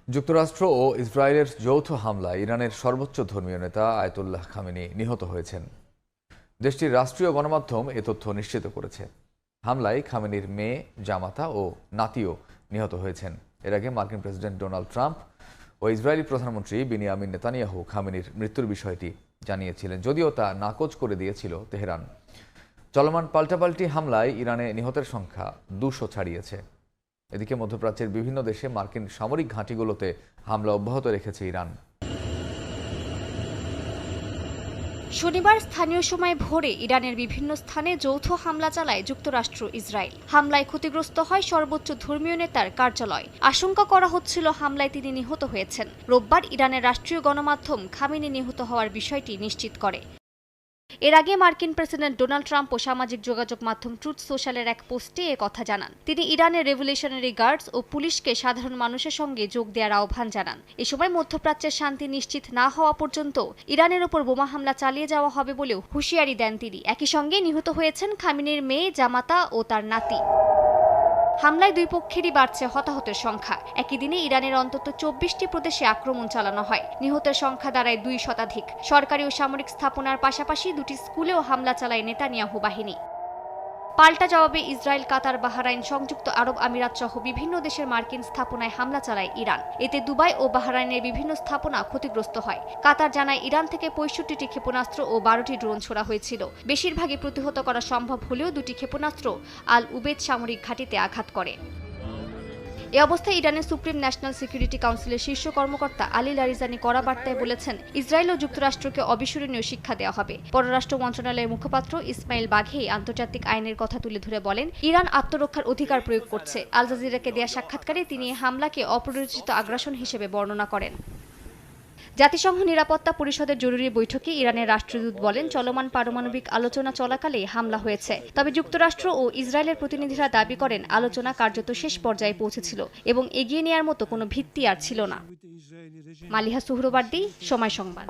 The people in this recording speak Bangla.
যুক্তরাষ্ট্র ও ইসরায়েলের যৌথ হামলায় ইরানের সর্বোচ্চ ধর্মীয় নেতা আয়াতুল্লাহ খামেনি নিহত হয়েছেন। দেশটির রাষ্ট্রীয় গণমাধ্যম এ তথ্য নিশ্চিত করেছে। হামলায় খামেনির মেয়ে, জামাতা ও নাতিও নিহত হয়েছেন। এর আগে মার্কিন প্রেসিডেন্ট ডোনাল্ড ট্রাম্প ও ইসরায়েলি প্রধানমন্ত্রী বিনিয়ামিন নেতানিয়াহু খামেনির মৃত্যুর বিষয়টি জানিয়েছিলেন, যদিও তা নাকচ করে দিয়েছিল তেহরান। চলমান পাল্টাপাল্টি হামলায় ইরানে নিহতের সংখ্যা 200 ছাড়িয়েছে। এদিকে মধ্যপ্রাচ্যের বিভিন্ন দেশে মার্কিন সামরিক ঘাঁটিগুলোতে হামলা অব্যাহত রেখেছে ইরান। শনিবার স্থানীয় সময় ভোরে ইরানের বিভিন্ন স্থানে যৌথ হামলা চালায় যুক্তরাষ্ট্র ইসরায়েল। হামলায় ক্ষতিগ্রস্ত হয় সর্বোচ্চ ধর্মীয় নেতার কার্যালয়। আশঙ্কা করা হচ্ছিল হামলায় তিনি নিহত হয়েছেন। রোববার ইরানের রাষ্ট্রীয় গণমাধ্যম খামেনি নিহত হওয়ার বিষয়টি নিশ্চিত করে। এর আগে মার্কিন প্রেসিডেন্ট ডোনাল্ড ট্রাম্প ও সামাজিক যোগাযোগ মাধ্যম ট্রুথ সোশ্যালের এক পোস্টে একথা জানান। তিনি ইরানের রেভলিউশনারি গার্ডস ও পুলিশকে সাধারণ মানুষের সঙ্গে যোগ দেওয়ার আহ্বান জানান। এ সময় মধ্যপ্রাচ্যের শান্তি নিশ্চিত না হওয়া পর্যন্ত ইরানের ওপর বোমা হামলা চালিয়ে যাওয়া হবে বলেও হুঁশিয়ারি দেন তিনি। একই সঙ্গে নিহত হয়েছেন খামেনির মেয়ে, জামাতা ও তার নাতি। হামলায় দুই পক্ষেরই বাড়ছে হতাহতের সংখ্যা। একই দিনে ইরানের অন্তত 24টি প্রদেশে আক্রমণ চালানো হয়। নিহতের সংখ্যা দাঁড়ায় 2 শতাধিক। সরকারি ও সামরিক স্থাপনার পাশাপাশি 2টি স্কুলেও হামলা চালায় নেতানিয়াহু বাহিনী। পাল্টা জবাবে ইসরায়েল, কাতার, বাহরাইন, সংযুক্ত আরব আমিরাত সহ বিভিন্ন দেশের মার্কিন স্থাপনায় হামলা চালায় ইরান। এতে দুবাই ও বাহরাইনের বিভিন্ন স্থাপনা ক্ষতিগ্রস্ত হয়। কাতার জানায়, ইরান থেকে 65টি ক্ষেপণাস্ত্র ও 12টি ড্রোন ছোড়া হয়েছিল। বেশিরভাগই প্রতিহত করা সম্ভব হলেও 2টি ক্ষেপণাস্ত্র আল উবেদ সামরিক ঘাঁটিতে আঘাত করে। এ অবস্থায় ইরানের সুপ্রিম ন্যাশনাল সিকিউরিটি কাউন্সিলের শীর্ষ কর্মকর্তা আলী লারিজানি কড়া বার্তায় বলেছেন, ইসরায়েল ও যুক্তরাষ্ট্রকে অবিস্মরণীয় শিক্ষা দেওয়া হবে। পররাষ্ট্র মন্ত্রণালয়ের মুখপাত্র ইসমাইল বাঘেই আন্তর্জাতিক আইনের কথা তুলে ধরে বলেন, ইরান আত্মরক্ষার অধিকার প্রয়োগ করছে। আল জাজিরাকে দেয়া সাক্ষাৎকারে তিনি এই হামলাকে অপরিচিত আগ্রাসন হিসেবে বর্ণনা করেন। জাতিসংঘ নিরাপত্তা পরিষদের জরুরি বৈঠকে ইরানের রাষ্ট্রদূত বলেন, চলমান পারমাণবিক আলোচনা চলাকালে হামলা হয়েছে। তবে যুক্তরাষ্ট্র ও ইসরায়েলের প্রতিনিধিরা দাবি করেন, আলোচনা কার্যত শেষ পর্যায়ে পৌঁছেছিল এবং এগিয়ে নেওয়ার মতো কোনো ভিত্তি আর ছিল না। মালিহা সুহরওয়ার্দী, সময় সংবাদ।